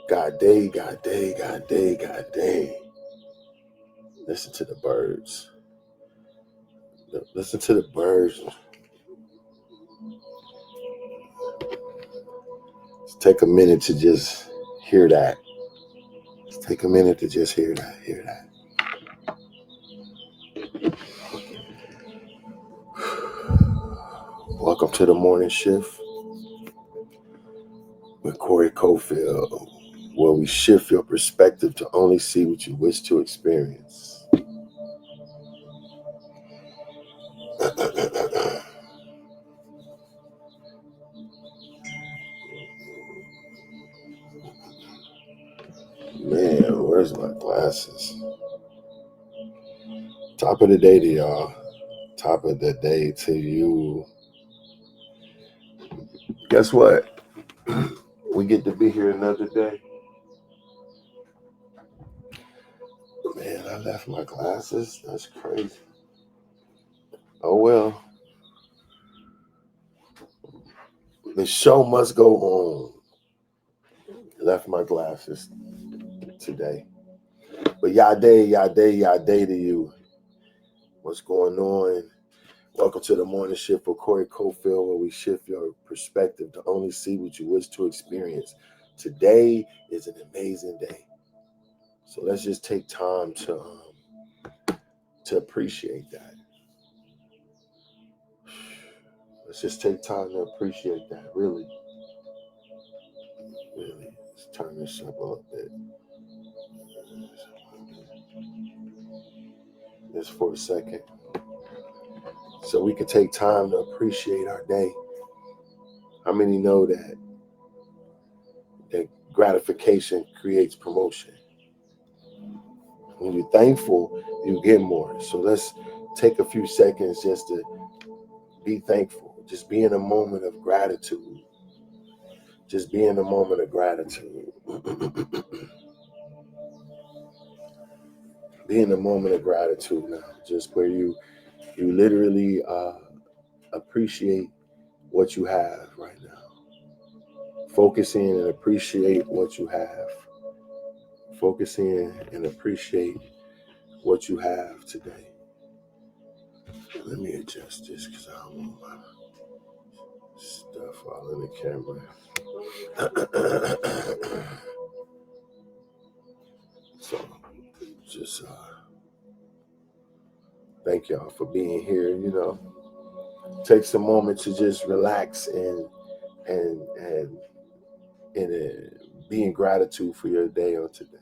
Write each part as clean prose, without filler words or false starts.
God day, God day, God day, God day. Listen to the birds. Listen to the birds. Let's take a minute to just hear that. Let's take a minute to just hear that. Hear that. Welcome to the morning shift with Corey Cofield, where we shift your perspective to only see what you wish to experience. Man, where's my glasses? Top of the day to y'all. Top of the day to you. Guess what? We get to be here another day. Man, I left my glasses. That's crazy. Oh well. The show must go on. Left my glasses today. But y'all day to you. What's going on? Welcome to the morning shift with Corey Cofield, where we shift your perspective to only see what you wish to experience. Today is an amazing day. So let's just take time to appreciate that. Let's just take time to appreciate that, really. Really. Let's turn this up a little bit. Just for a second. So we can take time to appreciate our day. How many know that gratification creates promotion? When you're thankful, you get more. So let's take a few seconds just to be thankful. Just be in a moment of gratitude. Just be in a moment of gratitude. Be in a moment of gratitude now. Just where you literally appreciate what you have right now. Focus in and appreciate what you have. Focus in and appreciate what you have today. Let me adjust this because I don't want my stuff all in the camera. So just thank y'all for being here. You know, take some moment to just relax and be in gratitude for your day or today.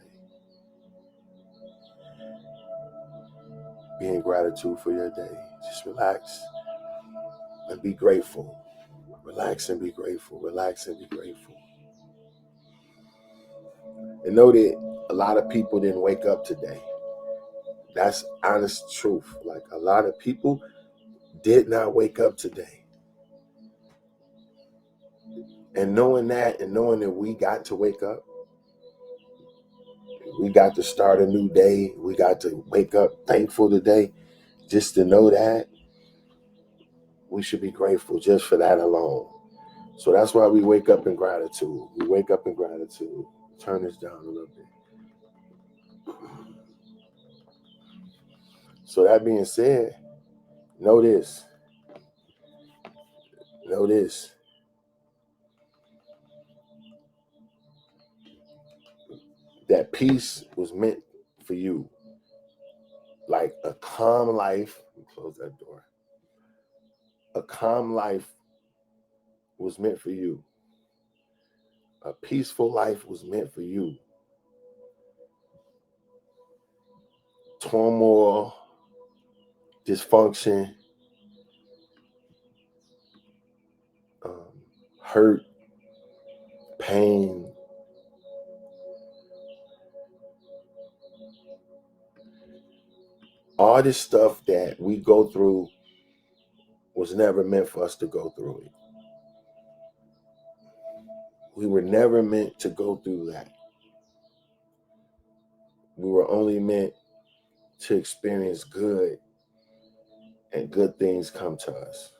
Be in gratitude for your day. Just relax and be grateful. Relax and be grateful. Relax and be grateful. And know that a lot of people didn't wake up today. That's honest truth. Like a lot of people did not wake up today. And knowing that and knowing that we got to wake up, we got to start a new day. We got to wake up thankful today. Just to know that, we should be grateful just for that alone. So that's why we wake up in gratitude. We wake up in gratitude. Turn this down a little bit. So that being said, know this. Know this. That peace was meant for you. Like a calm life. Let me close that door. A calm life was meant for you. A peaceful life was meant for you. Turmoil, dysfunction, hurt, pain, all this stuff that we go through was never meant for us to go through it. We were never meant to go through that. We were only meant to experience good, and good things come to us.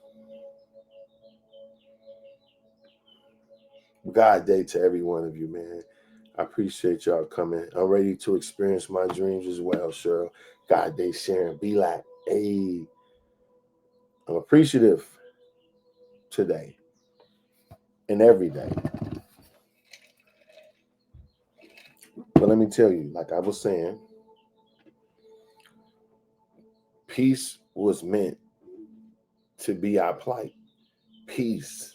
God day to every one of you, man. I appreciate y'all coming. I'm ready to experience my dreams as well, Cheryl. God day sharing. Be like, hey, I'm appreciative today and every day. But let me tell you, like I was saying, peace was meant to be our plight. Peace.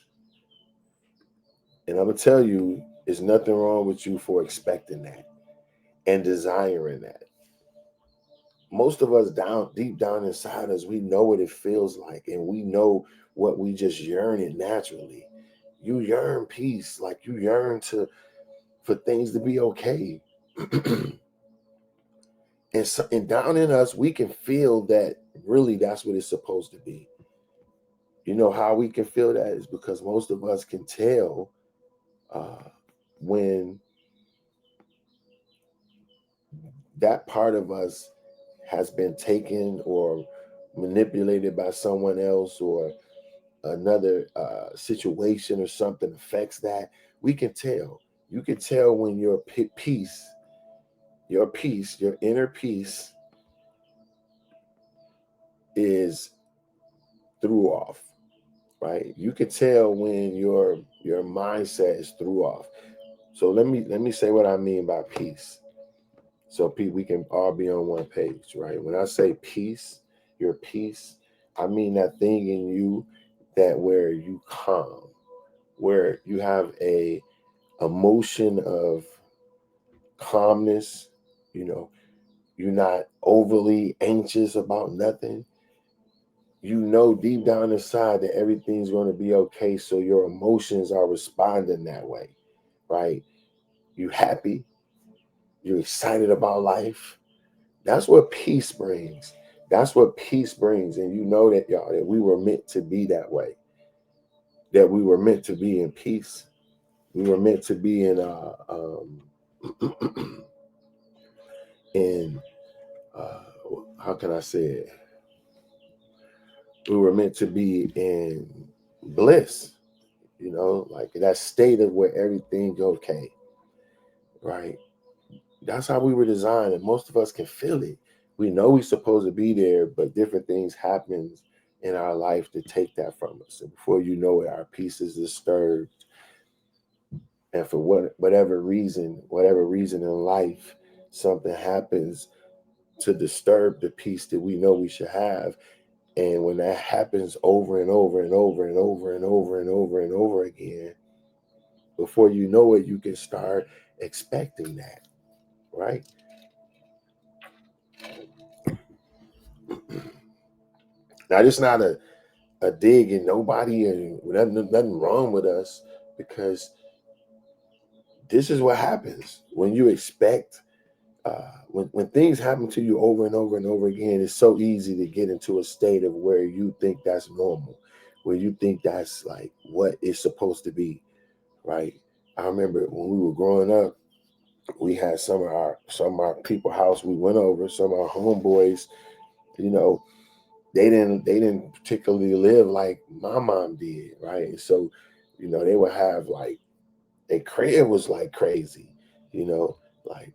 And I'm going to tell you, there's nothing wrong with you for expecting that and desiring that. Most of us deep down inside us, we know what it feels like, and we know what we just yearn it naturally. You yearn peace, like you yearn for things to be okay. and down in us, we can feel that really that's what it's supposed to be. You know how we can feel that is because most of us can tell when that part of us has been taken or manipulated by someone else, or another situation or something affects that. We can tell. You can tell when your peace, your inner peace is threw off, right? You can tell when your mindset is threw off. So let me say what I mean by peace. So we can all be on one page, right? When I say peace, your peace, I mean that thing in you that where you calm, where you have a emotion of calmness, you know, you're not overly anxious about nothing. You know deep down inside that everything's going to be okay, so your emotions are responding that way, right? You happy, you're excited about life. That's what peace brings. That's what peace brings. And you know that, y'all, that we were meant to be that way. That we were meant to be in peace. We were meant to be in in uh, how can I say it? We were meant to be in bliss. You know, like that state of where everything's okay, right? That's how we were designed, and most of us can feel it. We know we're supposed to be there, but different things happen in our life to take that from us. And before you know it, our peace is disturbed. And for whatever reason in life, something happens to disturb the peace that we know we should have. And when that happens over and over and over and over and over and over and over again, before you know it, you can start expecting that, right? Now, it's not a dig in nobody and nothing wrong with us, because this is what happens when you expect. When things happen to you over and over and over again, it's so easy to get into a state of where you think that's normal, where you think that's like what it's supposed to be, right? I remember when we were growing up, we had some of our people house we went over, some of our homeboys, you know, they didn't particularly live like my mom did, right? So, you know, they would have like their crib was like crazy, you know, like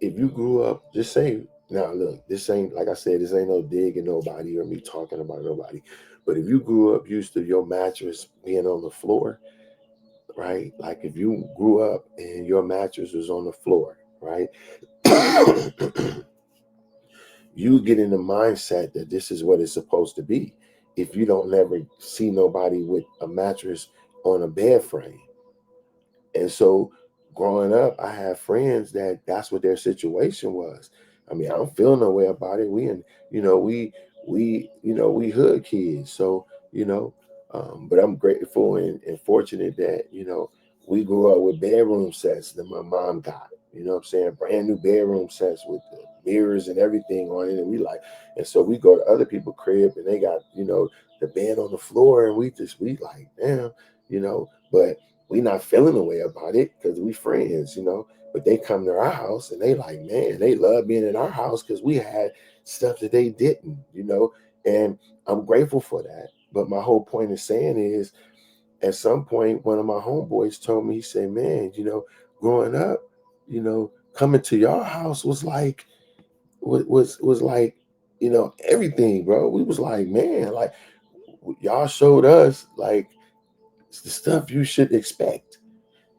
if you grew up, just say now look, this ain't, like I said, this ain't no digging nobody or me talking about nobody. But if you grew up used to your mattress being on the floor, right? Like if you grew up and your mattress was on the floor, right? You get in the mindset that this is what it's supposed to be. If you don't never see nobody with a mattress on a bed frame. And so growing up, I have friends that that's what their situation was. I mean, I don't feel no way about it. You know, we hood kids. So, you know, but I'm grateful and fortunate that, you know, we grew up with bedroom sets that my mom got. You know what I'm saying? Brand new bedroom sets with the mirrors and everything on it. And and so we go to other people's crib and they got, you know, the bed on the floor, and we like, damn, you know, but we not feeling the way about it because we friends, you know. But they come to our house and they like, man, they love being in our house because we had stuff that they didn't, you know. And I'm grateful for that. But my whole point of saying is at some point, one of my homeboys told me, he said, man, growing up, coming to your house was like, was like, everything, bro. We was like, man, like, y'all showed us like the stuff you should expect.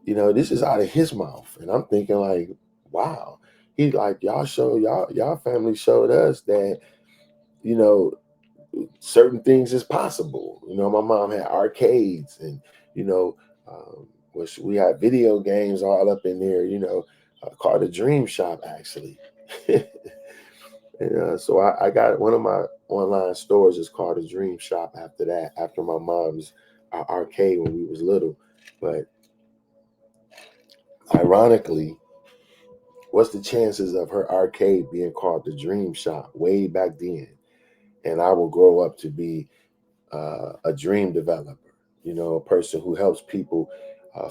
This is out of his mouth. And I'm thinking like, wow. He's like, y'all family showed us that, you know, certain things is possible. My mom had arcades and, you know, which we had video games all up in there, called the Dream Shop actually. And so I got one of my online stores is called a Dream Shop after that, after my mom's arcade when we was little. But ironically, what's the chances of her arcade being called the Dream Shop way back then? And I will grow up to be a dream developer, a person who helps people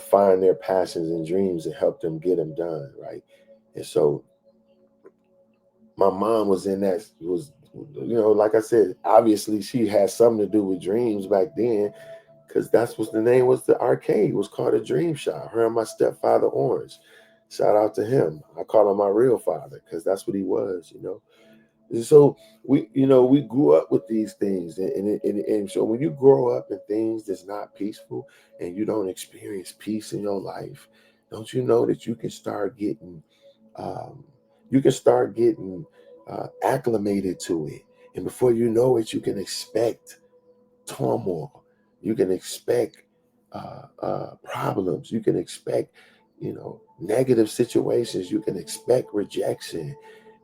find their passions and dreams and help them get them done, right? And so my mom was in that, like I said, obviously she had something to do with dreams back then, because that's what the name was. The arcade was called a Dream Shop. Her and my stepfather Orange, shout out to him. I call him my real father because that's what he was. And so we grew up with these things, and so when you grow up in things that's not peaceful and you don't experience peace in your life, don't you know that um, you can start getting acclimated to it, and before you know it, you can expect turmoil. You can expect problems. You can expect, negative situations. You can expect rejection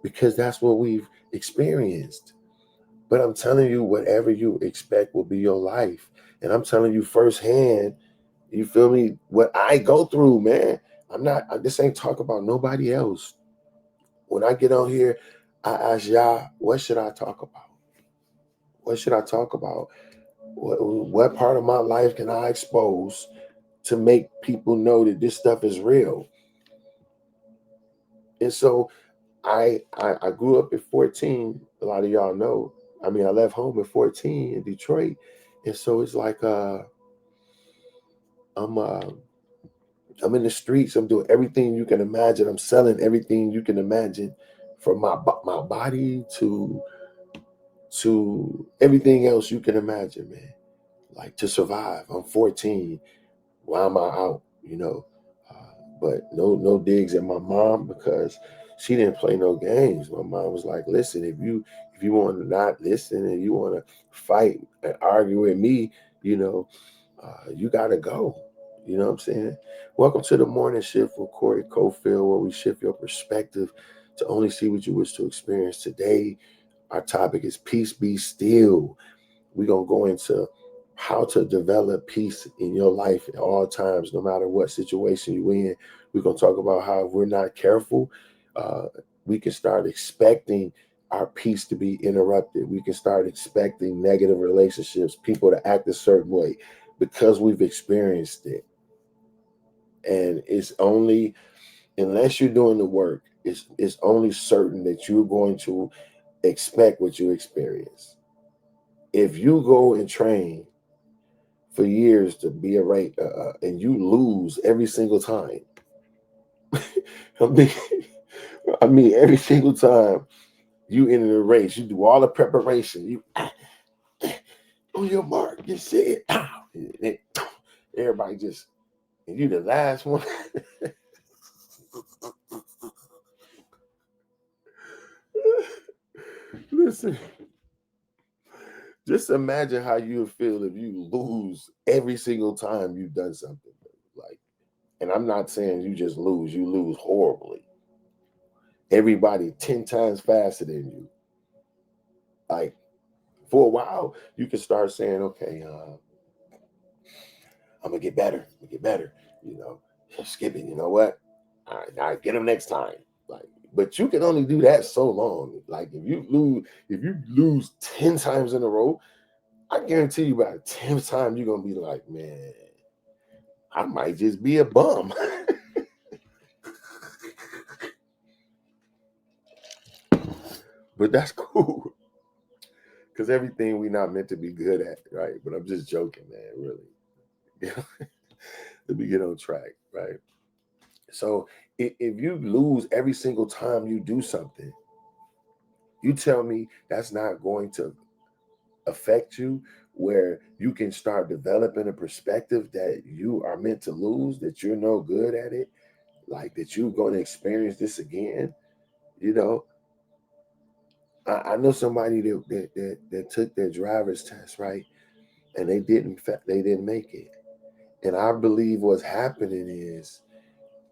because that's what we've experienced. But I'm telling you, whatever you expect will be your life. And I'm telling you firsthand, you feel me? What I go through, man. This ain't talk about nobody else. When I get on here, I ask y'all, what should I talk about? What should I talk about? What part of my life can I expose to make people know that this stuff is real? And so I grew up at 14. A lot of y'all know. I mean, I left home at 14 in Detroit, and so it's like I'm uh, I'm in the streets. I'm doing everything you can imagine. I'm selling everything you can imagine, from my body to everything else you can imagine, man. Like to survive. I'm 14. Why am I out? But no digs at my mom because she didn't play no games. My mom was like, listen, if you want to not listen and you want to fight and argue with me, you know, you gotta go. You know what I'm saying? Welcome to the morning shift with Corey Cofield, where we shift your perspective to only see what you wish to experience. Today, our topic is peace be still. We're going to go into how to develop peace in your life at all times, no matter what situation you're in. We're going to talk about how if we're not careful, uh, we can start expecting our peace to be interrupted. We can start expecting negative relationships, people to act a certain way because we've experienced it. And it's only, unless you're doing the work, it's only certain that you're going to expect what you experience. If you go and train for years to be a rate, and you lose every single time. I mean, I mean, every single time you enter the race, you do all the preparation. You on your mark, you say it. Everybody just, and you the last one. Listen, just imagine how you would feel if you lose every single time you've done something. Like, and I'm not saying you just lose; you lose horribly. Everybody 10 times faster than you. Like, for a while, you can start saying, okay, I'm gonna get better. I'm gonna get better. You know, skipping. You know what? All right, get them next time. Like, but you can only do that so long. Like, if you lose 10 times in a row, I guarantee you by the 10th time you're gonna be like, man, I might just be a bum. But that's cool because everything we not meant to be good at, right? But I'm just joking, man. Really. Let me get on track, right? So if you lose every single time you do something, you tell me that's not going to affect you, where you can start developing a perspective that you are meant to lose, that you're no good at it, like that you're going to experience this again. You know, I know somebody that took their driver's test, right, and they didn't make it, and I believe what's happening is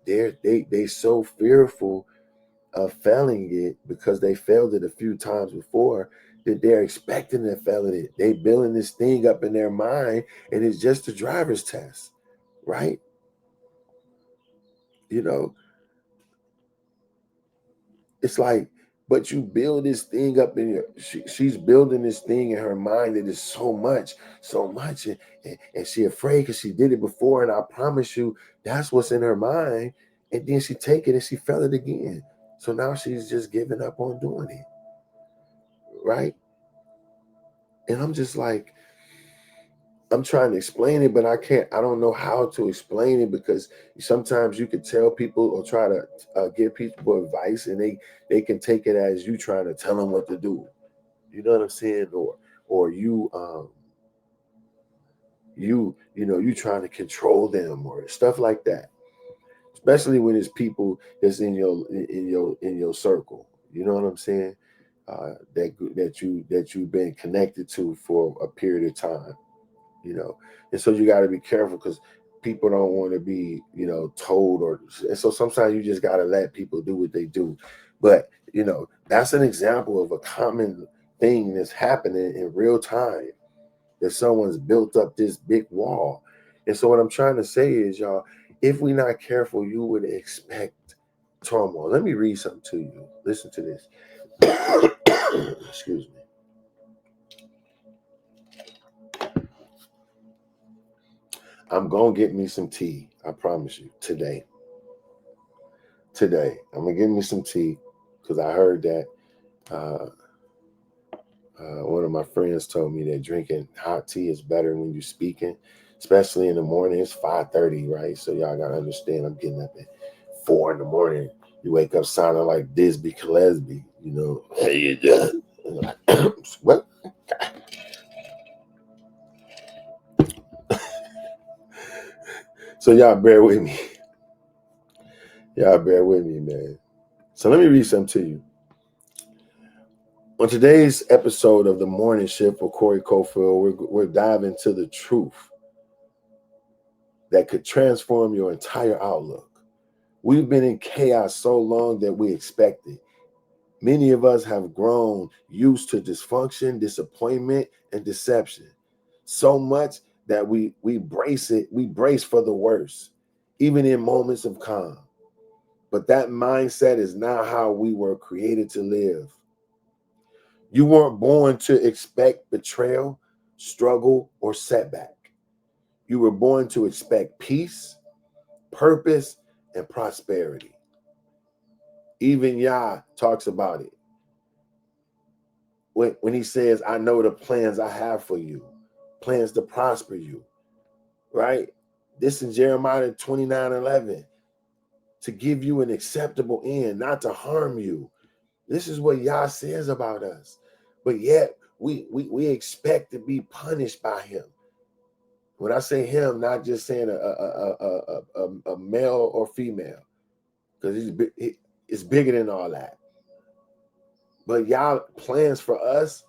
they so fearful of failing it because they failed it a few times before, that they're expecting to fail it. They building this thing up in their mind, and it's just a driver's test, right? You know, it's like, but you build this thing up in your. She's building this thing in her mind that is so much, and she afraid because she did it before. And I promise you, that's what's in her mind. And then she take it and she fell it again. So now she's just giving up on doing it, right? And I'm just like, I'm trying to explain it, but I can't. I don't know how to explain it, because sometimes you could tell people or try to give people advice, and they can take it as you trying to tell them what to do. You know what I'm saying? Or you trying to control them or stuff like that. Especially when it's people that's in your circle. You know what I'm saying? That you've been connected to for a period of time. You know, and so you got to be careful, because people don't want to be told, or and so sometimes you just got to let people do what they do. But that's an example of a common thing that's happening in real time, that someone's built up this big wall. And so what I'm trying to say is, y'all, if we're not careful, you would expect turmoil. Let me read something to you. Listen to this. Excuse me. I'm gonna get me some tea. I promise you. Today, I'm gonna get me some tea, because I heard that uh, one of my friends told me that drinking hot tea is better when you're speaking, especially in the morning. It's 5:30, right? So y'all gotta understand. I'm getting up at 4 in the morning. You wake up sounding like Disby Gillespie. Hey, you doing? What? So y'all bear with me. Y'all bear with me, man. So let me read something to you. On today's episode of the Morning Shift with Corey Cofield, we're diving into the truth that could transform your entire outlook. We've been in chaos so long that we expect it. Many of us have grown used to dysfunction, disappointment, and deception. So much that we brace it, we brace for the worst, even in moments of calm. But that mindset is not how we were created to live. You weren't born to expect betrayal, struggle, or setback. You were born to expect peace, purpose, and prosperity. Even Yah talks about it when he says, I know the plans I have for you, plans to prosper you, right? This in Jeremiah 29:11, to give you an acceptable end, not to harm you. This is what Yah says about us. But yet we expect to be punished by him. When I say him, not just saying a male or female, because it's bigger than all that. But Yah plans for us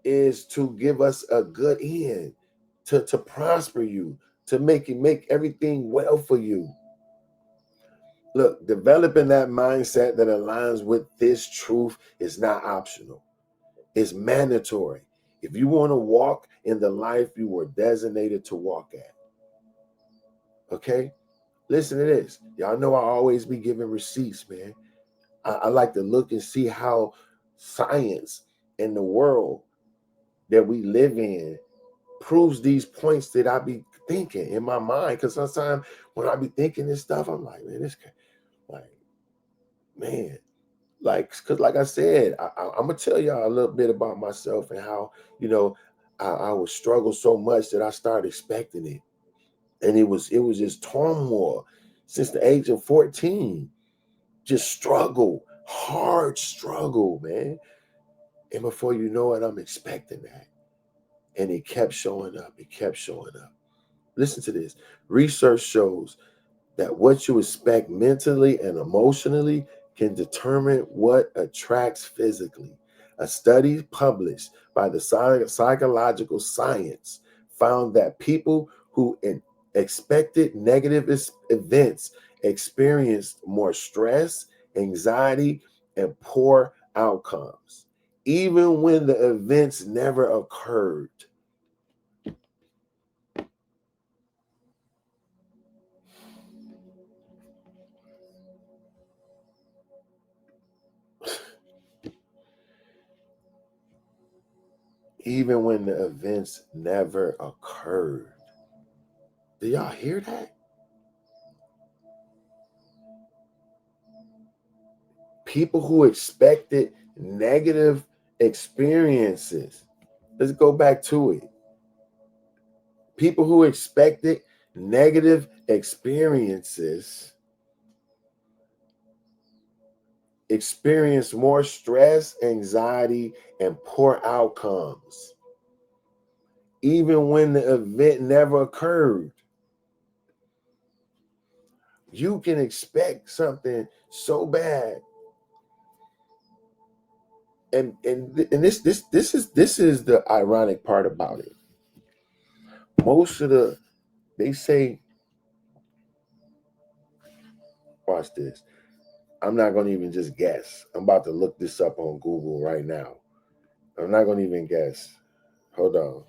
is to give us a good end, to prosper you, to make everything well for you. Look, developing that mindset that aligns with this truth is not optional. It's mandatory. If you want to walk in the life you were designated to walk at. Okay? Listen to this. Y'all know I always be giving receipts, man. I like to look and see how science and the world that we live in proves these points that I be thinking in my mind. Because sometimes when I be thinking this stuff, I'm like, man, like, man, because like I said, I'm gonna tell y'all a little bit about myself and how I would struggle so much that I started expecting it. And it was just turmoil since the age of 14. Just struggle, hard struggle, man. And before you know it, I'm expecting that. And it kept showing up. It kept showing up. Listen to this. Research shows that what you expect mentally and emotionally can determine what attracts physically. A study published by the Psychological Science found that people who expected negative events experienced more stress, anxiety, and poor outcomes, even when the events never occurred. Even when the events never occurred. Do y'all hear that? People who expected negative experiences. Let's go back to it. People who expected negative experiences experience more stress, anxiety, and poor outcomes, even when the event never occurred. You can expect something so bad, and this is the ironic part about it. Most of they say, watch this. I'm not going to even just guess. I'm about to look this up on Google right now. I'm not going to even guess. Hold on.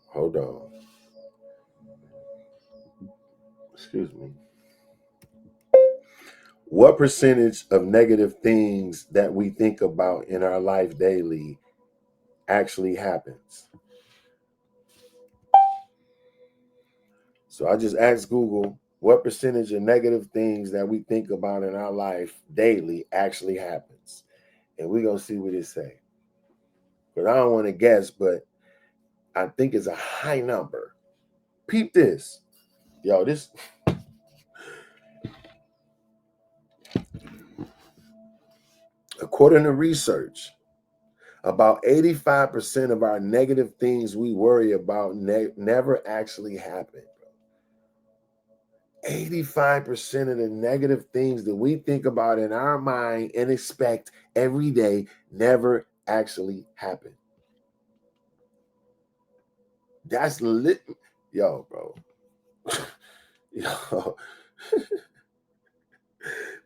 Hold on. Excuse me. What percentage of negative things that we think about in our life daily actually happens? So I just asked Google, what percentage of negative things that we think about in our life daily actually happens? And we're going to see what it say. But I don't want to guess, but I think it's a high number. Peep this. Yo, this. According to research, about 85% of our negative things we worry about never actually happen. 85% of the negative things that we think about in our mind and expect every day never actually happen. That's lit. Yo, bro. Yo.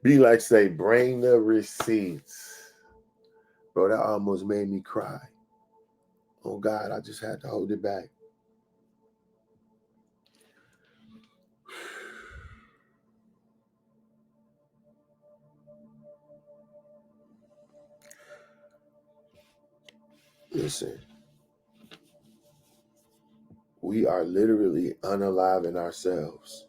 Be like, say, bring the receipts. Bro, that almost made me cry. Oh, God, I just had to hold it back. Listen, we are literally unaliving ourselves.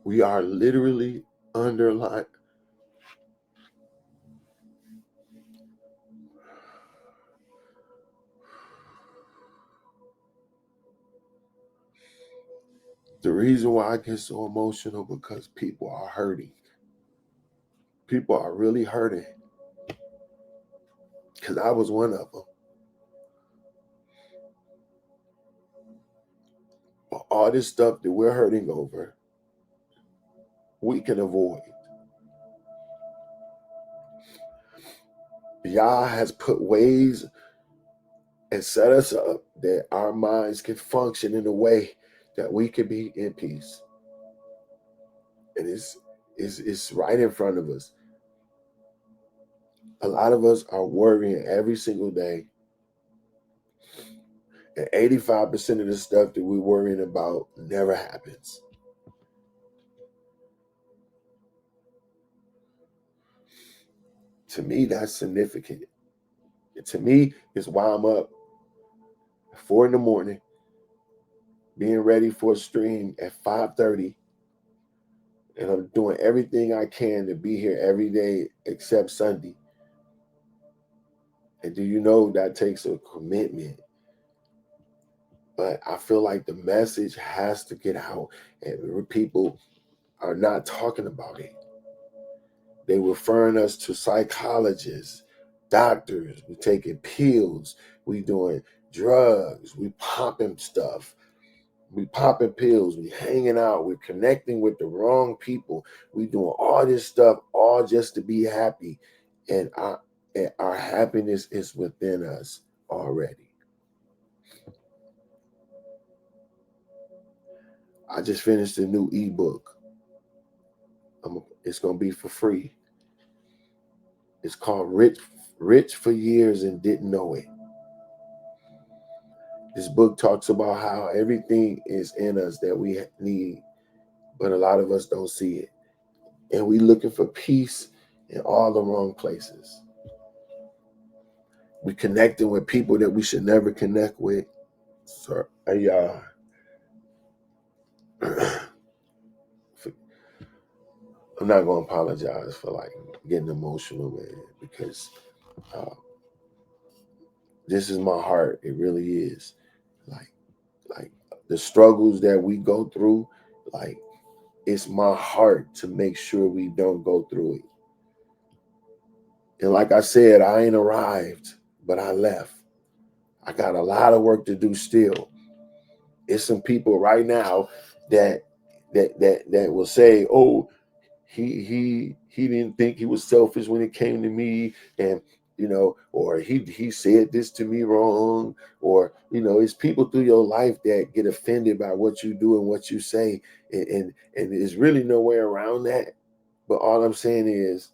We are literally underlying. The reason why I get so emotional because people are hurting. People are really hurting. Because I was one of them. But all this stuff that we're hurting over, we can avoid. Yah has put ways and set us up that our minds can function in a way that we can be in peace. And it's right in front of us. A lot of us are worrying every single day. And 85% of the stuff that we're worrying about never happens. To me, that's significant. And to me, it's why I'm up at 4 in the morning, being ready for a stream at 5:30. And I'm doing everything I can to be here every day except Sunday. And do you know that takes a commitment? But I feel like the message has to get out, and people are not talking about it. They referring us to psychologists, doctors. We taking pills. We doing drugs. We popping stuff. We popping pills. We hanging out. We're connecting with the wrong people. We doing all this stuff all just to be happy, and our happiness is within us already. I just finished a new ebook. It's gonna be for free. It's called Rich for Years and Didn't Know It. This book talks about how everything is in us that we need, but a lot of us don't see it. And we looking for peace in all the wrong places. We connecting with people that we should never connect with. So, I'm not gonna apologize for like getting emotional, man, because uh, this is my heart. It really is. Like, like the struggles that we go through, like it's my heart to make sure we don't go through it. And like I said, I ain't arrived, but I left. I got a lot of work to do still. It's some people right now that that will say, "Oh, he didn't think he was selfish when it came to me," and or he said this to me wrong, or it's people through your life that get offended by what you do and what you say, and there's really no way around that. But all I'm saying is,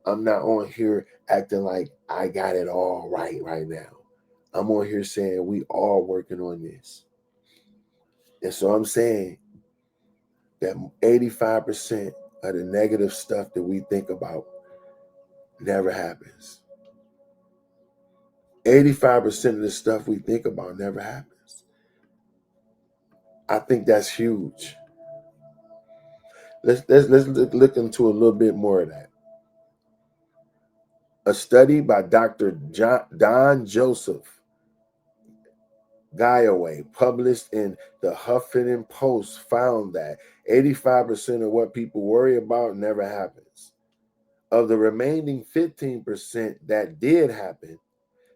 I'm not on here acting like I got it all right now. I'm on here saying we all working on this. And so I'm saying that 85% of the negative stuff that we think about never happens. 85% of the stuff we think about never happens. I think that's huge. Let's look into a little bit more of that. A study by Dr. Don Joseph Guyaway, published in the Huffington Post, found that 85% of what people worry about never happens. Of the remaining 15% that did happen,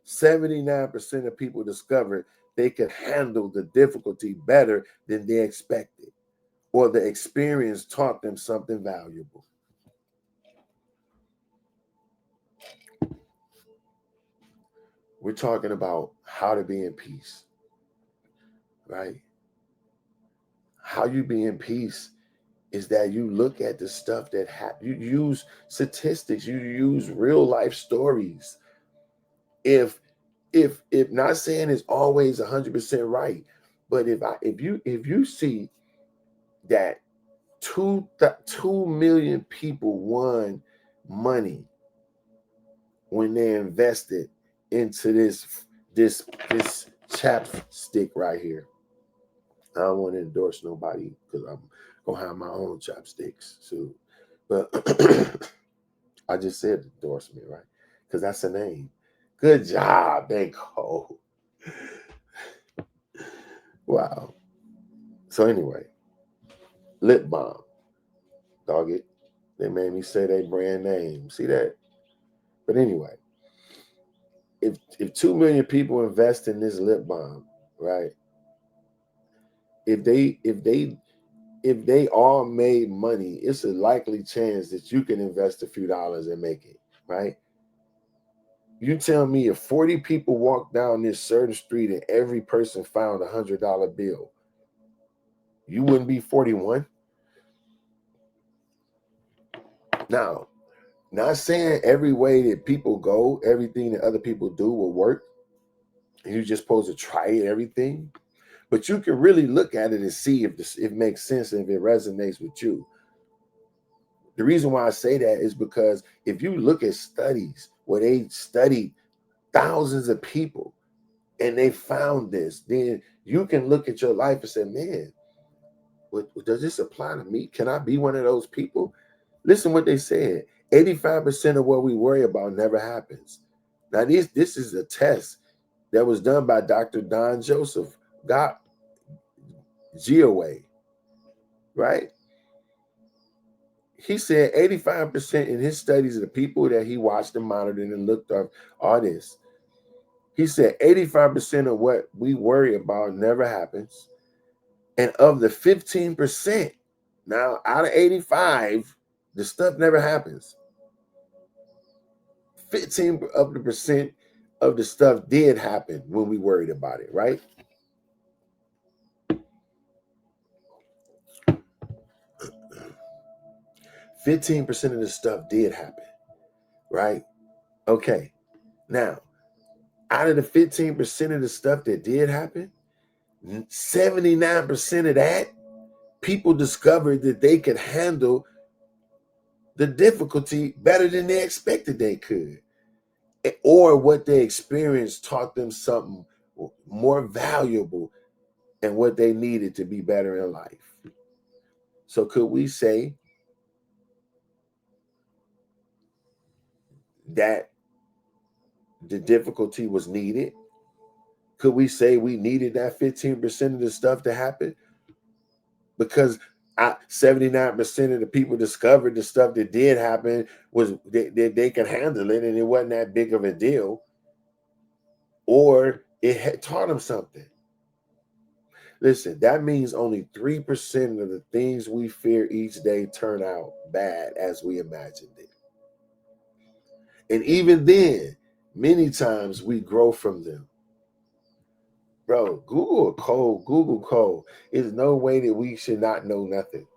79% of people discovered they could handle the difficulty better than they expected, or the experience taught them something valuable. We're talking about how to be in peace, right? How you be in peace is that you look at the stuff that you use statistics, you use real life stories. If not saying it's always 100% right, but if you see that 2 million people won money when they invested into this chapstick right here. I don't want to endorse nobody because I'm gonna have my own chopsticks soon. But I just said endorsement, right? Because that's a name. Good job, Big Cole. Wow. So anyway, lip balm, dog it. They made me say they brand name. See that? But anyway, if 2 million people invest in this lip balm, right? If they all made money, it's a likely chance that you can invest a few dollars and make it, right? You tell me if 40 people walked down this certain street and every person found $100 bill, you wouldn't be 41. Now, not saying every way that people go, everything that other people do will work. You're just supposed to try everything. But you can really look at it and see if it makes sense and if it resonates with you. The reason why I say that is because if you look at studies where they studied thousands of people and they found this, then you can look at your life and say, man, does this apply to me? Can I be one of those people? Listen what they said. 85% of what we worry about never happens. Now, this is a test that was done by Dr. Don Joseph, got Geoway, right? He said 85% in his studies of the people that he watched and monitored and looked up all this. He said 85% of what we worry about never happens. And of the 15%, now out of 85, the stuff never happens. 15 of the percent of the stuff did happen when we worried about it, right? 15% of the stuff did happen, right? Okay. Now, out of the 15% of the stuff that did happen, 79% of that, people discovered that they could handle the difficulty better than they expected they could. Or what they experienced taught them something more valuable and what they needed to be better in life. So could we say that the difficulty was needed? Could we say we needed that 15% of the stuff to happen? Because 79% of the people discovered the stuff that did happen was they could handle it and it wasn't that big of a deal, or it had taught them something. Listen, that means only 3% of the things we fear each day turn out bad as we imagined it. And even then, many times we grow from them. Bro, Google code, Google code. There's no way that we should not know nothing.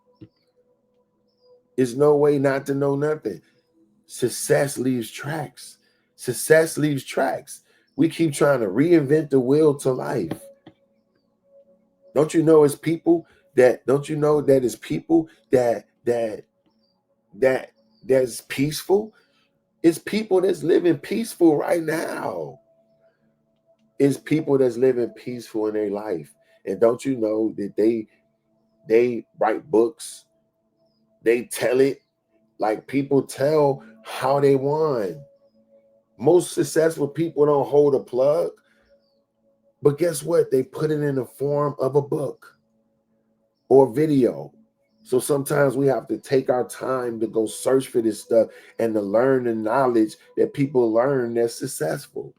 There's no way not to know nothing. Success leaves tracks. Success leaves tracks. We keep trying to reinvent the wheel to life. Don't you know it's people that that's peaceful? It's people that's living peaceful right now. It's people that's living peaceful in their life. And don't you know that they write books, they tell it like people tell how they won. Most successful people don't hold a plug, but guess what? They put it in the form of a book or video. So sometimes we have to take our time to go search for this stuff and to learn the knowledge that people learn that's successful.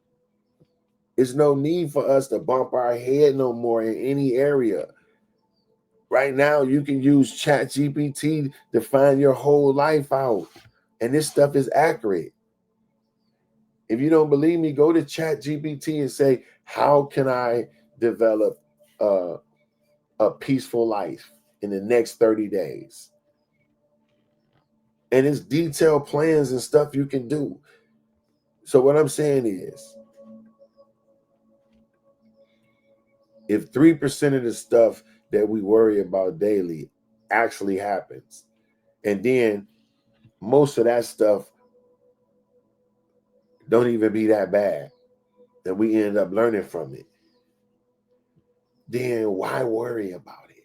There's no need for us to bump our head no more in any area. Right now, you can use ChatGPT to find your whole life out. And this stuff is accurate. If you don't believe me, go to ChatGPT and say, how can I develop a peaceful life in the next 30 days? And it's detailed plans and stuff you can do. So what I'm saying is, if 3% of the stuff that we worry about daily actually happens, and then most of that stuff don't even be that bad, and we end up learning from it, then why worry about it?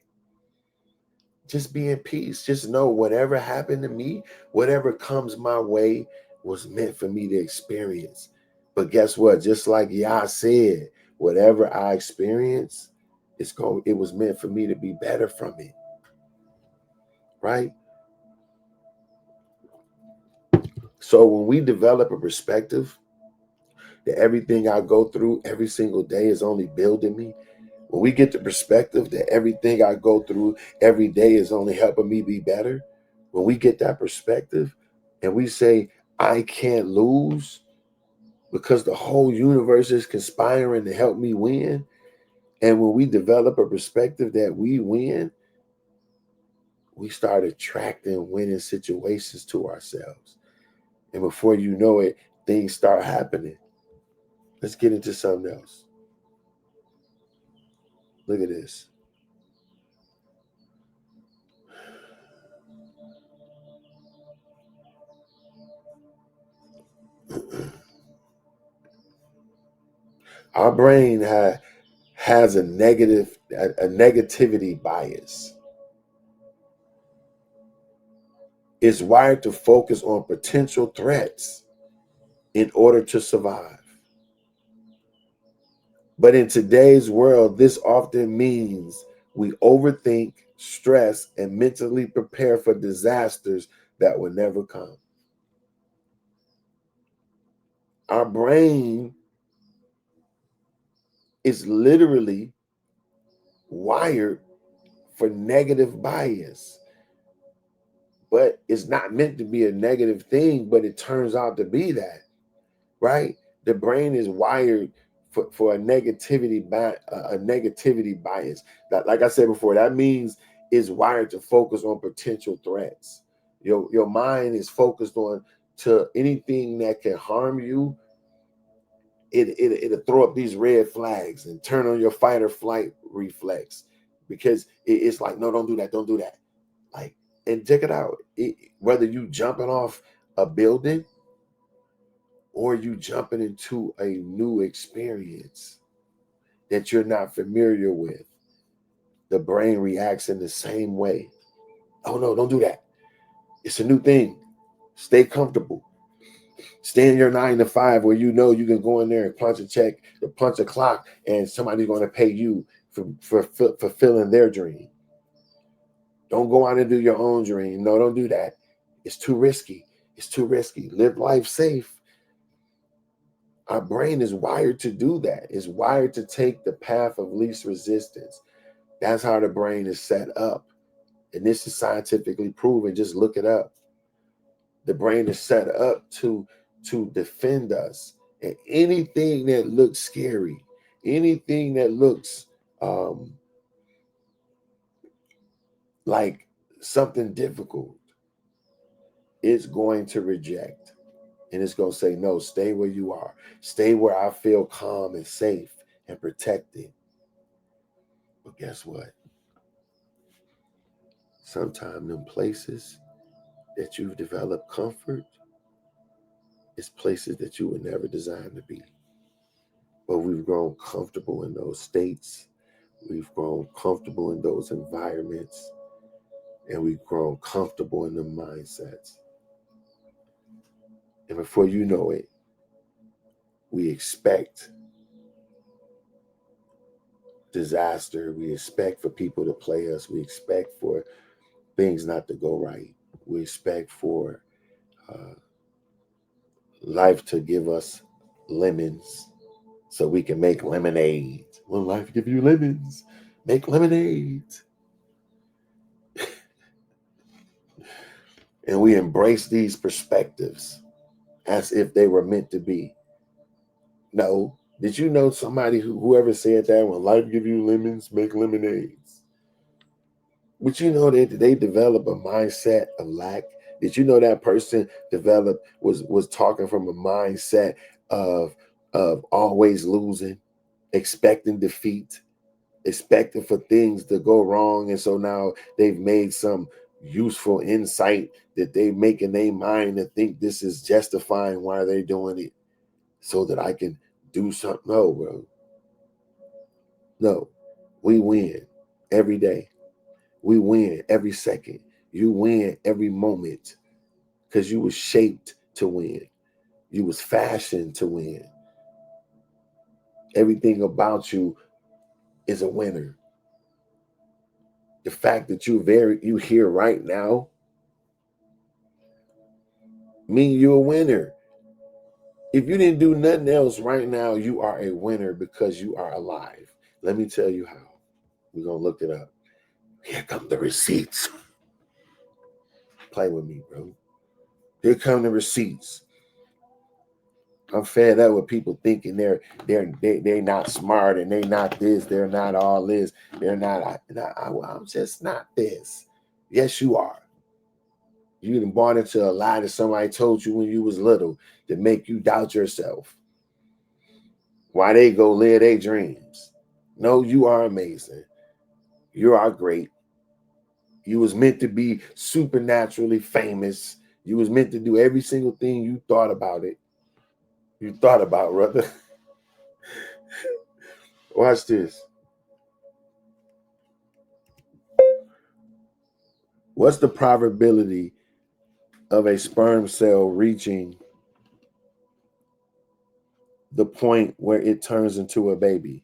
Just be in peace. Just know whatever happened to me, whatever comes my way was meant for me to experience. But guess what? Just like Yah said, whatever I experience, it was meant for me to be better from it. Right? So when we develop a perspective that everything I go through every single day is only building me, when we get the perspective that everything I go through every day is only helping me be better, when we get that perspective and we say, I can't lose because the whole universe is conspiring to help me win. And when we develop a perspective that we win, we start attracting winning situations to ourselves. And before you know it, things start happening. Let's get into something else. Look at this. Our brain has a negativity bias. It's wired to focus on potential threats in order to survive. But in today's world, this often means we overthink, stress, and mentally prepare for disasters that will never come. Our brain is literally wired for negative bias, but it's not meant to be a negative thing, but it turns out to be that, right? The brain is wired for a negativity bias. That, like I said before, that means it's wired to focus on potential threats. Your mind is focused on to anything that can harm you. It'll throw up these red flags and turn on your fight or flight reflex, because it's like, no, don't do that, don't do that. Like, and check it out. Whether you jumping off a building or you jumping into a new experience that you're not familiar with, the brain reacts in the same way. Oh no, don't do that. It's a new thing. Stay comfortable. Stay in your 9 to 5 where you know you can go in there and punch a check, or punch a clock, and somebody's going to pay you for fulfilling their dream. Don't go out and do your own dream. No, don't do that. It's too risky. It's too risky. Live life safe. Our brain is wired to do that. It's wired to take the path of least resistance. That's how the brain is set up. And this is scientifically proven. Just look it up. The brain is set up to defend us. And anything that looks scary, anything that looks like something difficult, it's going to reject. And it's going to say, no, stay where you are. Stay where I feel calm and safe and protected. But guess what? Sometimes them places that you've developed comfort is places that you were never designed to be. But we've grown comfortable in those states. We've grown comfortable in those environments. And we've grown comfortable in the mindsets. And before you know it, we expect disaster. We expect for people to play us. We expect for things not to go right. We expect for life to give us lemons so we can make lemonade. Will life give you lemons? Make lemonade. And we embrace these perspectives as if they were meant to be. No. Did you know somebody whoever said that, when life give you lemons, make lemonades? But you know that they develop a mindset of lack. Did you know that person was talking from a mindset of always losing, expecting defeat, expecting for things to go wrong, and so now they've made some useful insight that they make in their mind to think this is justifying why they're doing it, so that I can do something. No, bro. No, we win every day. We win every second. You win every moment because you was shaped to win. You was fashioned to win. Everything about you is a winner. The fact that you here right now mean you're a winner. If you didn't do nothing else right now, you are a winner because you are alive. Let me tell you how. We're going to look it up. Here come the receipts. Play with me, bro. Here come the receipts. I'm fed up with people thinking they're not smart and they not this, they're not all this, they're not. I'm just not this. Yes, you are. You done bought into a lie that somebody told you when you was little to make you doubt yourself. Why they go live their dreams? No, you are amazing. You are great. You was meant to be supernaturally famous. You was meant to do every single thing you thought about it. You thought about, brother. Watch this. What's the probability of a sperm cell reaching the point where it turns into a baby?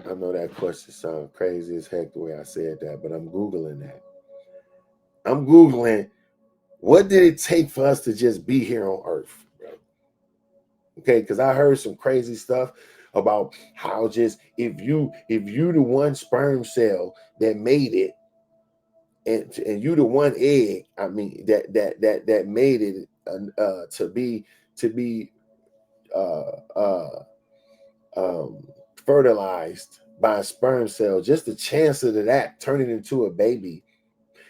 I know that question sounds crazy as heck the way I said that, but I'm Googling that. I'm Googling, what did it take for us to just be here on Earth? Okay, because I heard some crazy stuff about how just if you the one sperm cell that made it, and you the one egg, I mean that made it to be uh, uh, fertilized by a sperm cell, just the chance of that turning into a baby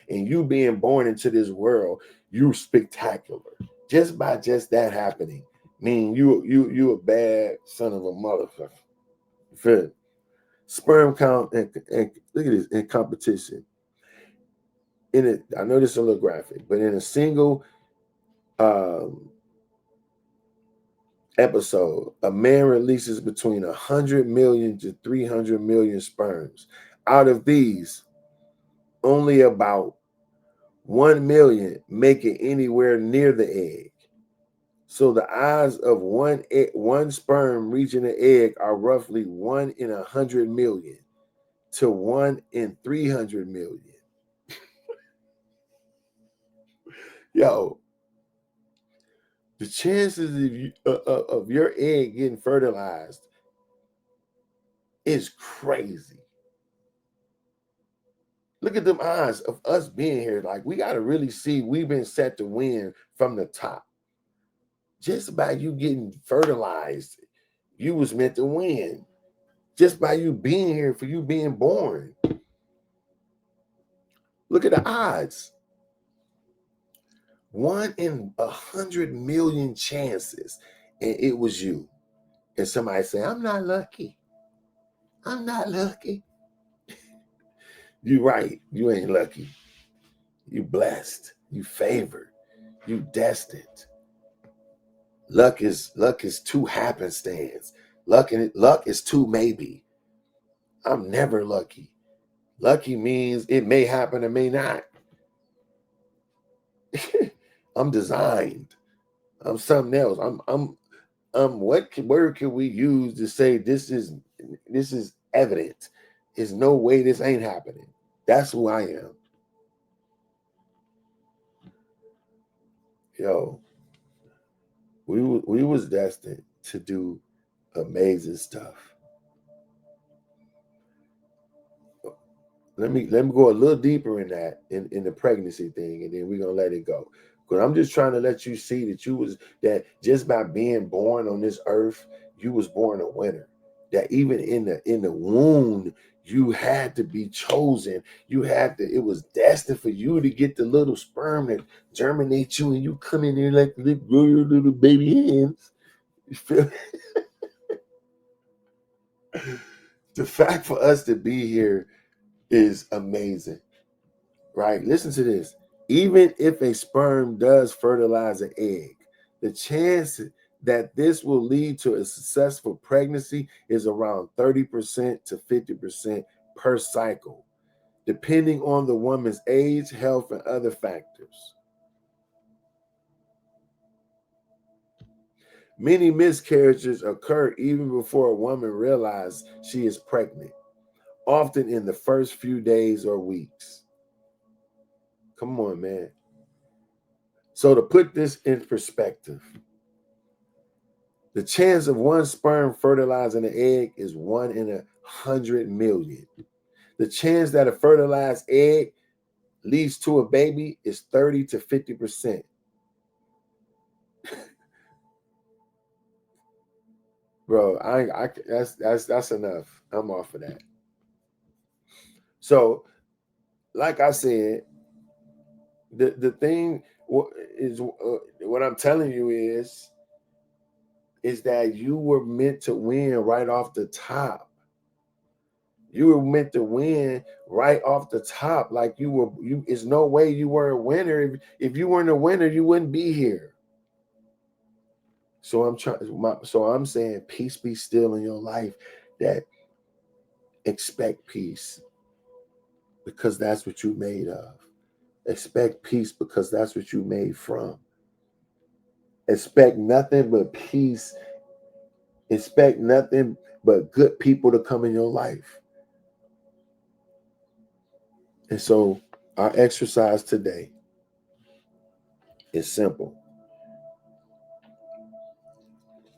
and you being born into this world, you spectacular. Just by just that happening, mean you a bad son of a motherfucker. Feel sperm count and look at this in competition. In it, I know this is a little graphic, but in a single um, episode, a man releases between 100 million to 300 million sperms. Out of these, only about 1 million make it anywhere near the egg. So the odds of one sperm reaching the egg are roughly 1 in 100 million to 1 in 300 million. Yo, the chances of your egg getting fertilized is crazy. Look at them odds of us being here. Like, we got to really see we've been set to win from the top. Just by you getting fertilized, you was meant to win. Just by you being here, for you being born. Look at the odds. 1 in 100 million chances, and it was you. And somebody say, I'm not lucky. I'm not lucky. You right. You ain't lucky. You blessed. You favored. You destined. Luck is too happenstance. Luck is too maybe. I'm never lucky. Lucky means it may happen or may not. I'm designed. I'm something else. What word can we use to say this is evident? There's no way this ain't happening. That's who I am. Yo, we was destined to do amazing stuff. Let me go a little deeper in that in the pregnancy thing, and then we're gonna let it go. Because I'm just trying to let you see that just by being born on this earth, you was born a winner. That even in the womb, you had to be chosen. It was destined for you to get the little sperm that germinate you, and you come in there like grow your little baby hands. You feel the fact for us to be here is amazing. Right? Listen to this. Even if a sperm does fertilize an egg, the chance that this will lead to a successful pregnancy is around 30% to 50% per cycle, depending on the woman's age, health, and other factors. Many miscarriages occur even before a woman realizes she is pregnant, often in the first few days or weeks. Come on, man. So to put this in perspective, the chance of one sperm fertilizing an egg is 1 in 100 million. The chance that a fertilized egg leads to a baby is 30 to 50%. Bro, that's enough. I'm off of that. So, like I said, the thing is what I'm telling you is that you were meant to win right off the top. You were meant to win right off the top. Like it's no way you were a winner. If you weren't a winner, you wouldn't be here. So I'm saying peace be still in your life. That expect peace because that's what you made of. Expect peace because that's what you made from. Expect nothing but peace Expect nothing but good people to come in your life. And so our exercise today is simple.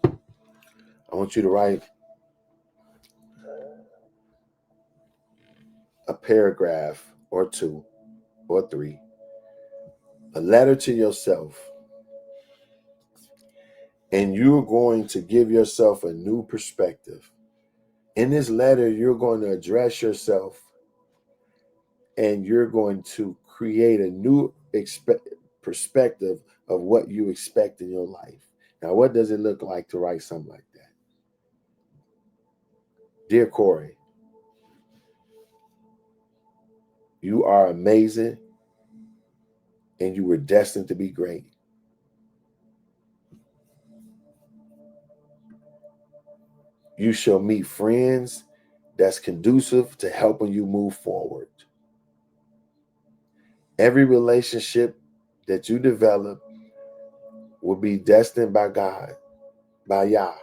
I want you to write a paragraph or two or three, a letter to yourself, and you're going to give yourself a new perspective. In this letter, you're going to address yourself and you're going to create a new perspective of what you expect in your life. Now, what does it look like to write something like that? Dear Corey, you are amazing and you were destined to be great. You shall meet friends that's conducive to helping you move forward. Every relationship that you develop will be destined by God, by Yah.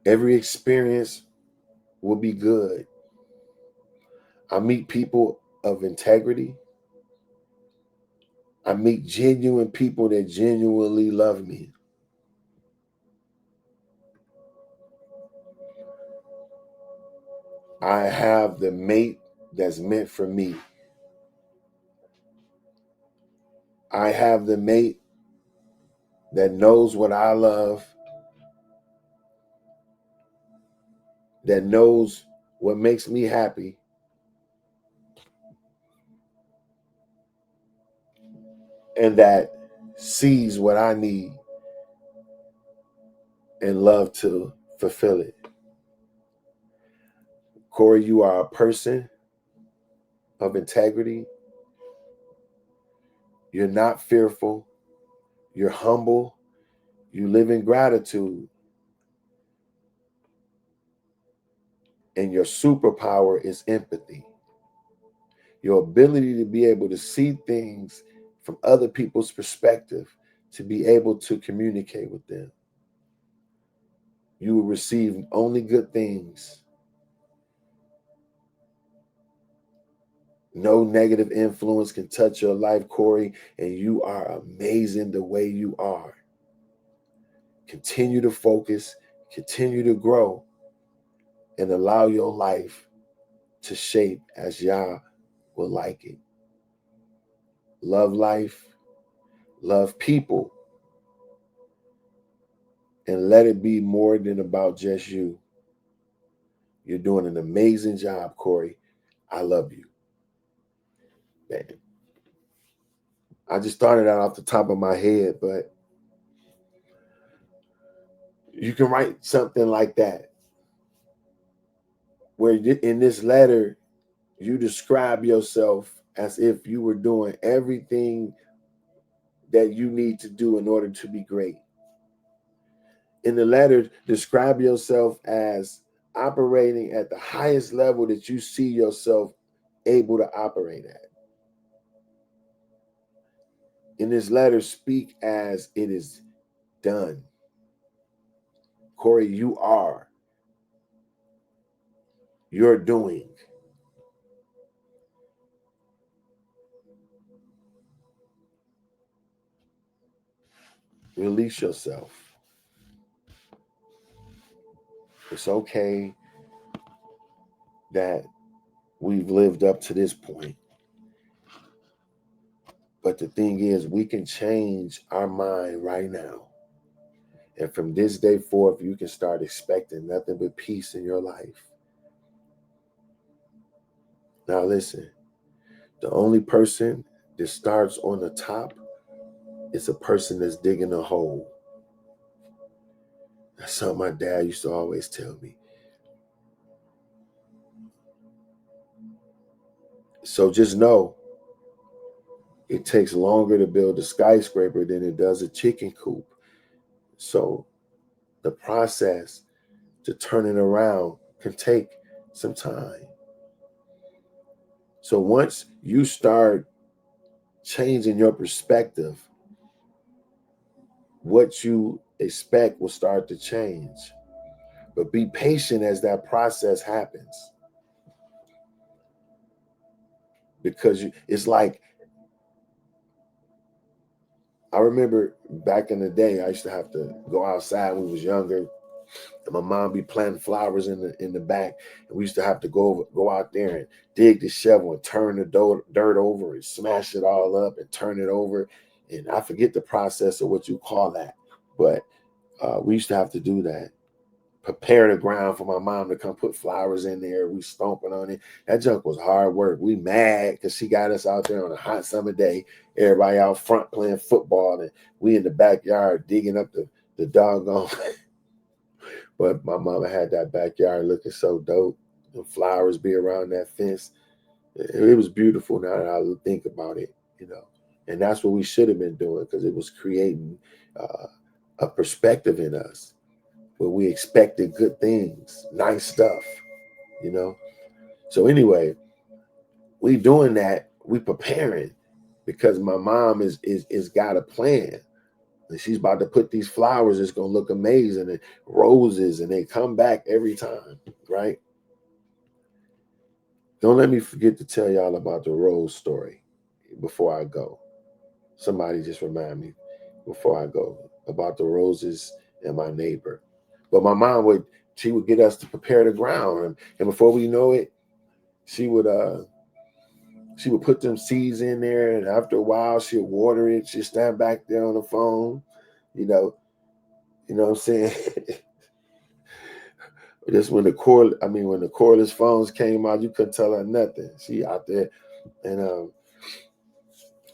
Every experience will be good. I meet people of integrity. I meet genuine people that genuinely love me. I have the mate that's meant for me. I have the mate that knows what I love, that knows what makes me happy, and that sees what I need and love to fulfill it. Corey, you are a person of integrity. You're not fearful. You're humble. You live in gratitude. And your superpower is empathy. Your ability to be able to see things from other people's perspective, to be able to communicate with them. You will receive only good things. No negative influence can touch your life, Corey, and you are amazing the way you are. Continue to focus, continue to grow, and allow your life to shape as Yah will like it. Love life, love people, and let it be more than about just you. You're doing an amazing job, Corey. I love you. Man, I just started out off the top of my head, but you can write something like that, where in this letter, you describe yourself as if you were doing everything that you need to do in order to be great. In the letter, describe yourself as operating at the highest level that you see yourself able to operate at. In this letter, speak as it is done. Corey, you are. You're doing. Release yourself. It's okay that we've lived up to this point. But the thing is, we can change our mind right now. And from this day forth, you can start expecting nothing but peace in your life. Now listen, the only person that starts on the top is a person that's digging a hole. That's something my dad used to always tell me. So just know, it takes longer to build a skyscraper than it does a chicken coop. So the process to turn it around can take some time. So once you start changing your perspective what you expect will start to change. But be patient as that process happens. Because it's like, I remember back in the day, I used to have to go outside when we was younger. And my mom be planting flowers in the back, and we used to have to go out there and dig the shovel and turn the dirt over and smash it all up and turn it over. And I forget the process of what you call that, but we used to have to do that. Prepare the ground for my mom to come put flowers in there. We stomping on it. That junk was hard work. We mad because she got us out there on a hot summer day. Everybody out front playing football, and we in the backyard digging up the doggone. But my mama had that backyard looking so dope. The flowers be around that fence. It was beautiful now that I think about it, you know. And that's what we should have been doing, because it was creating a perspective in us where we expected good things, nice stuff, you know. So anyway, we doing that. We preparing because my mom is got a plan. And she's about to put these flowers. It's gonna look amazing, and roses, and they come back every time, right? Don't let me forget to tell y'all about the rose story before I go. Somebody just remind me before I go about the roses and my neighbor. But my mom she would get us to prepare the ground, and before we know it, she would put them seeds in there, and after a while she'd water it. She'd stand back there on the phone, you know, what I'm saying? Just when the cordless phones came out, you couldn't tell her nothing. She out there and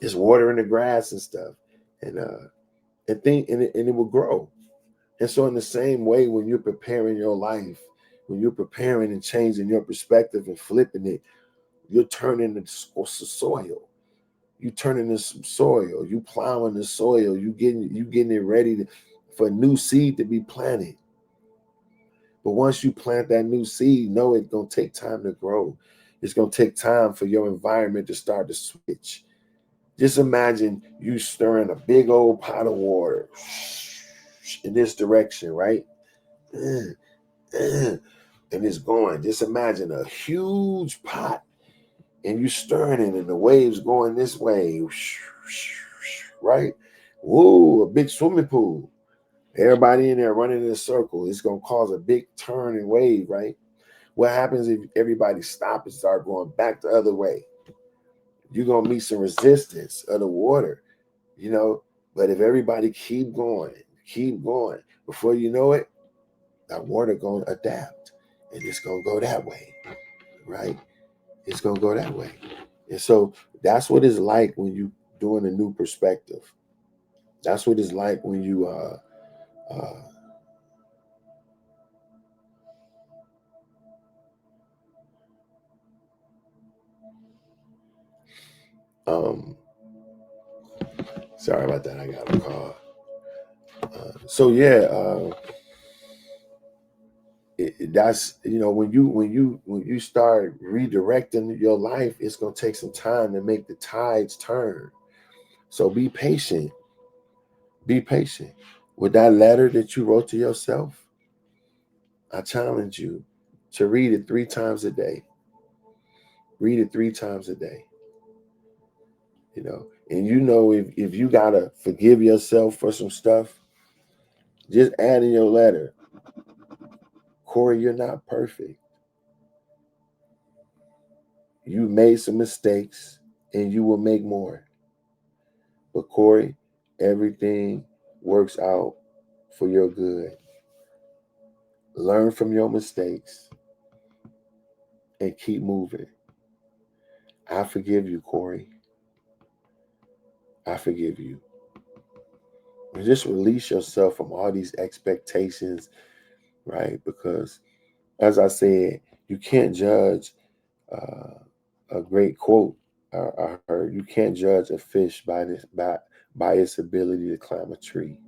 just watering the grass and stuff, and it will grow. And so in the same way, when you're preparing your life, when you're preparing and changing your perspective and flipping it, you're turning the soil. You turning into some soil. You plowing the soil. You getting it ready for a new seed to be planted. But once you plant that new seed, know it's gonna take time to grow. It's gonna take time for your environment to start to switch. Just imagine you stirring a big old pot of water in this direction, right? And it's going. Just imagine a huge pot, and you stirring it, and the waves going this way, right? Whoa, a big swimming pool. Everybody in there running in a circle. It's gonna cause a big turn and wave, right? What happens if everybody stop and start going back the other way? You're gonna meet some resistance of the water, you know. But if everybody keep going, before you know it, that water gonna adapt, and it's gonna go that way, right? It's gonna go that way. And so that's what it's like when you doing a new perspective. That's what it's like when you uh um sorry about that, I got a call. So yeah, that's, you know, when you start redirecting your life, it's gonna take some time to make the tides turn. So be patient. Be patient. With that letter that you wrote to yourself, I challenge you to read it 3 times a day. Read it 3 times a day. You know, and you know, if you gotta forgive yourself for some stuff, just add in your letter, Corey, you're not perfect. You made some mistakes, and you will make more. But Corey, everything works out for your good. Learn from your mistakes and keep moving. I forgive you, Corey. I forgive you. And just release yourself from all these expectations, right? Because, as I said, you can't judge a great quote I heard. You can't judge a fish by its ability to climb a tree,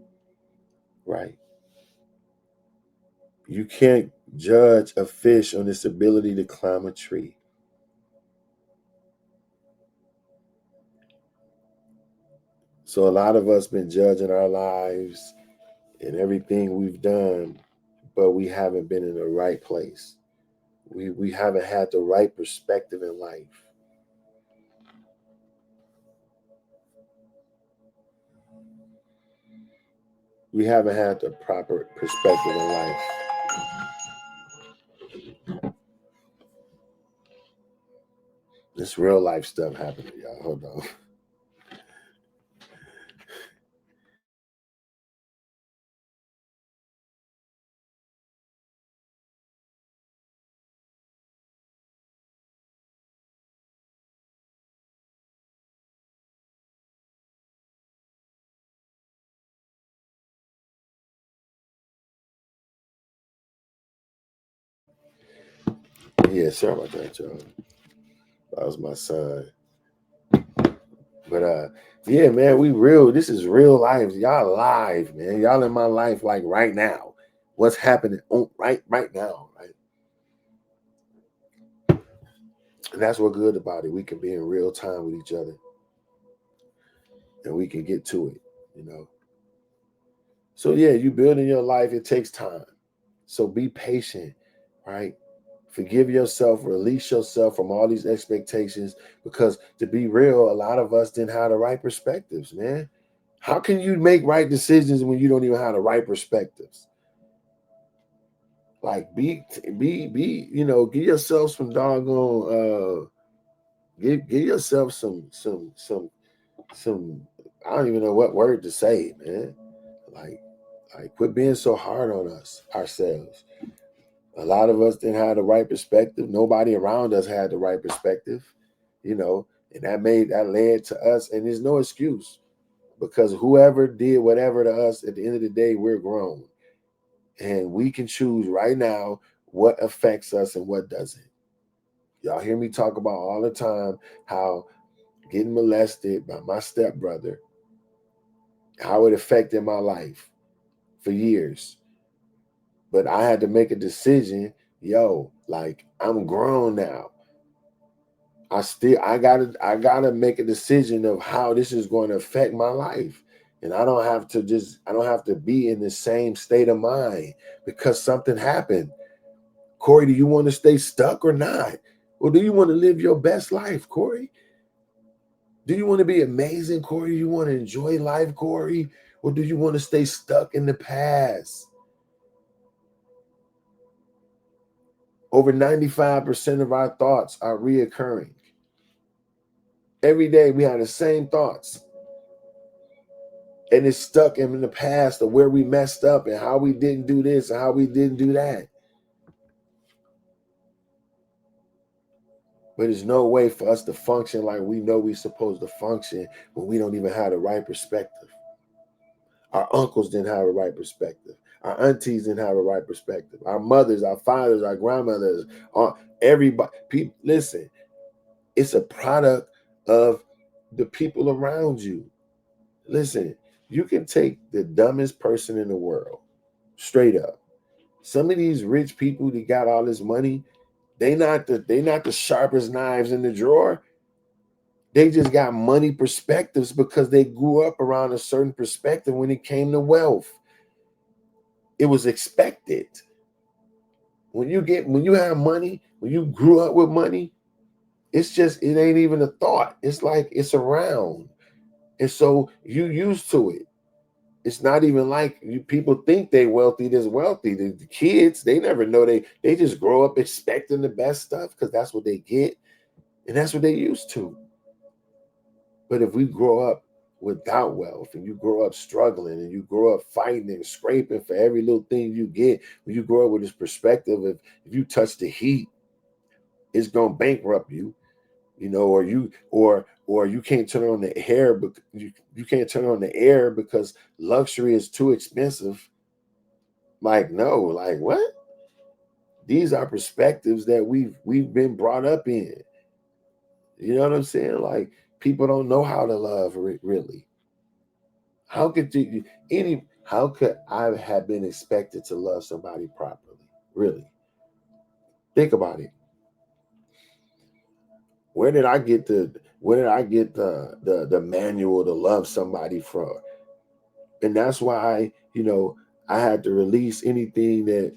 right? You can't judge a fish on its ability to climb a tree. So a lot of us been judging our lives and everything we've done, but we haven't been in the right place. We haven't had the right perspective in life. We haven't had the proper perspective in life. This real life stuff happening, y'all. Hold on. Yeah, sorry about that, y'all. That was my son. But yeah, man, we real. This is real life. Y'all live, man. Y'all in my life like right now. What's happening right now, right? And that's what good about it. We can be in real time with each other and we can get to it, you know. So yeah, you building your life, it takes time. So be patient, right? Forgive yourself, release yourself from all these expectations because to be real, a lot of us didn't have the right perspectives, man. How can you make right decisions when you don't even have the right perspectives? Like you know, give yourself some doggone give yourself some I don't even know what word to say, man. Like quit being so hard on ourselves. A lot of us didn't have the right perspective. Nobody around us had the right perspective, you know, and that led to us. And there's no excuse because whoever did whatever to us, at the end of the day, we're grown. And we can choose right now what affects us and what doesn't. Y'all hear me talk about all the time how getting molested by my stepbrother, how it affected my life for years. But I had to make a decision, yo, like I'm grown now. I gotta make a decision of how this is going to affect my life. And I don't have to be in the same state of mind because something happened. Corey, do you want to stay stuck or not? Or do you want to live your best life, Corey? Do you want to be amazing, Corey? Do you want to enjoy life, Corey? Or do you want to stay stuck in the past? Over 95% of our thoughts are reoccurring. Every day we have the same thoughts. And it's stuck in the past of where we messed up and how we didn't do this and how we didn't do that. But there's no way for us to function like we know we're supposed to function when we don't even have the right perspective. Our uncles didn't have the right perspective. Our aunties didn't have the right perspective. Our mothers, our fathers, our grandmothers, everybody. People, listen, it's a product of the people around you. Listen, you can take the dumbest person in the world, straight up. Some of these rich people that got all this money, they not the sharpest knives in the drawer. They just got money perspectives because they grew up around a certain perspective when it came to wealth. It was expected. When you have money, when you grew up with money, it ain't even a thought. It's like it's around. And so you used to it. It's not even like people think they wealthy. That's wealthy. The kids, they never know they just grow up expecting the best stuff because that's what they get and that's what they used to. But if we grow up without wealth and you grow up struggling and you grow up fighting and scraping for every little thing you get, when you grow up with this perspective of if you touch the heat, it's gonna bankrupt you, you know, or you can't turn on the air, but you can't turn on the air because luxury is too expensive. Like, no, like what? These are perspectives that we've been brought up in. You know what I'm saying? Like people don't know how to love really. How could you any how could I have been expected to love somebody properly? Really? Think about it. Where did I get Where did I get the manual to love somebody from? And that's why, I had to release anything that,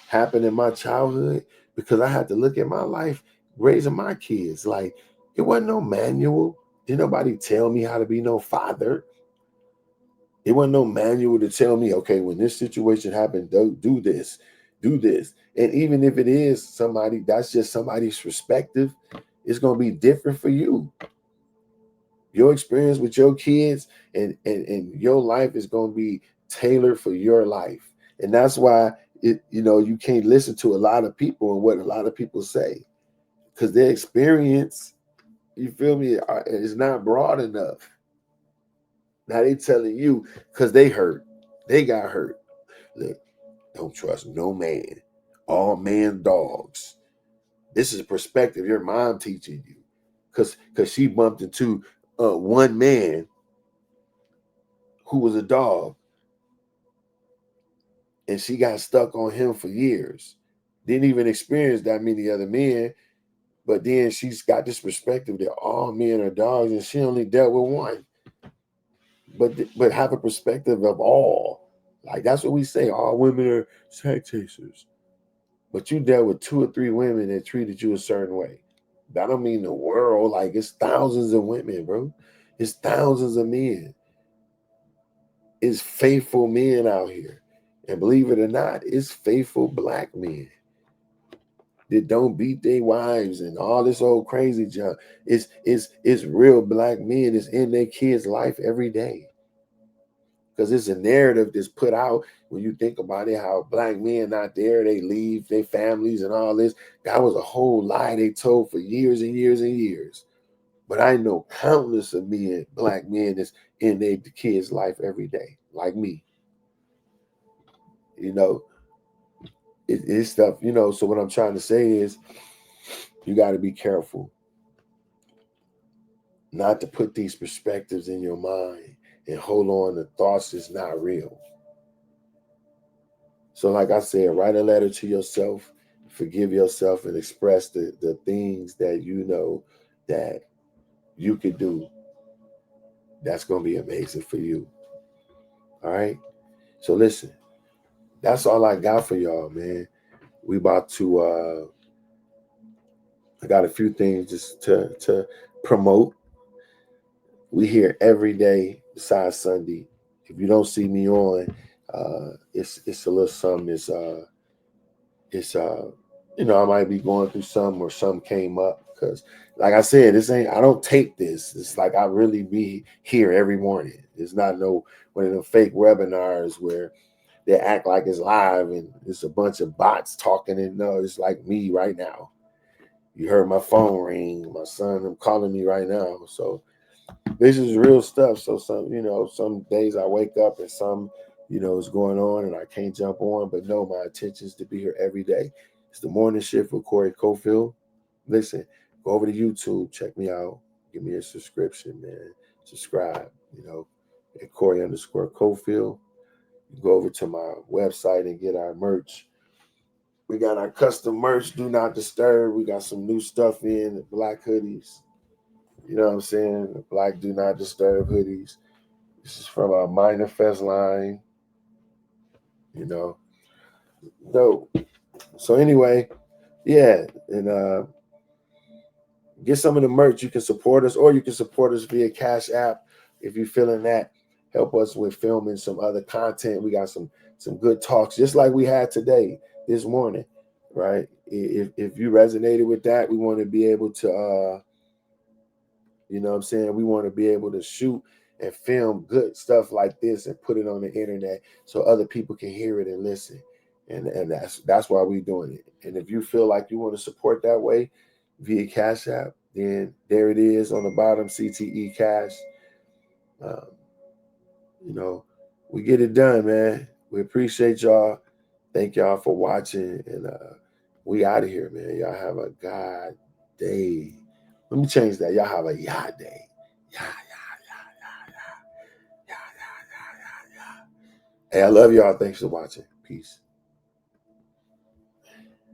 happened in my childhood, because I had to look at my life raising my kids. Like, it wasn't no manual. Didn't nobody tell me how to be no father. It wasn't no manual to tell me, okay, when this situation happened, do this, do this. And even if it is somebody, that's just somebody's perspective, it's going to be different for you. Your experience with your kids and your life is going to be tailored for your life. And that's why you can't listen to a lot of people and what a lot of people say, because their experience, you feel me, is not broad enough. Now they telling you because they hurt. They got hurt. Look, don't trust no man. All man dogs. This is a perspective your mom teaching you. Because she bumped into one man who was a dog, and she got stuck on him for years. Didn't even experience that many other men. But then she's got this perspective that all men are dogs, and she only dealt with one. But have a perspective of all. Like, that's what we say. All women are sex chasers. But you dealt with 2 or 3 women that treated you a certain way. That don't mean the world. Like, it's thousands of women, bro. It's thousands of men. It's faithful men out here. And believe it or not, it's faithful black men that don't beat their wives and all this old crazy junk. It's real black men that's in their kids' life every day. Because it's a narrative that's put out when you think about it, how black men not there, they leave their families and all this. That was a whole lie they told for years and years and years. But I know countless of men, black men, that's in their kids' life every day, like me. It's stuff, so what I'm trying to say is, you got to be careful not to put these perspectives in your mind and hold on to thoughts that's not real. So like I said, write a letter to yourself, forgive yourself, and express the things that you know that you could do. That's going to be amazing for you. All right? So listen, that's all I got for y'all, man. We about to I got a few things just to promote. We here every day besides Sunday. If you don't see me on, it's a little something. It's I might be going through some, or some came up, because like I said, I don't tape this. It's like I really be here every morning. It's not no one of them fake webinars where they act like it's live and it's a bunch of bots talking, and no, it's like me right now. You heard my phone ring, my son, I'm calling me right now. So this is real stuff. So some days I wake up and some, is going on and I can't jump on. But no, my intention is to be here every day. It's the morning shift with Corey Cofield. Listen, go over to YouTube, check me out, give me a subscription, man. Subscribe, at Corey_Cofield. You go over to my website and get our merch. We got our custom merch, Do Not Disturb. We got some new stuff in, black hoodies. You know what I'm saying? The black Do Not Disturb hoodies. This is from our Minor Fest line. Dope. So anyway, yeah, and get some of the merch. You can support us, or you can support us via Cash App if you're feeling that. Help us with filming some other content. We got some good talks, just like we had today, this morning, right? If you resonated with that, we want to be able to you know what I'm saying? We want to be able to shoot and film good stuff like this and put it on the internet so other people can hear it and listen. And that's why we're doing it. And if you feel like you want to support that way via Cash App, then there it is on the bottom, CTE Cash. Um, we get it done, man. We appreciate y'all. Thank y'all for watching. And we out of here, man. Y'all have a God day. Let me change that. Y'all have a Yah day. Yah, Yah. Hey, I love y'all. Thanks for watching. Peace.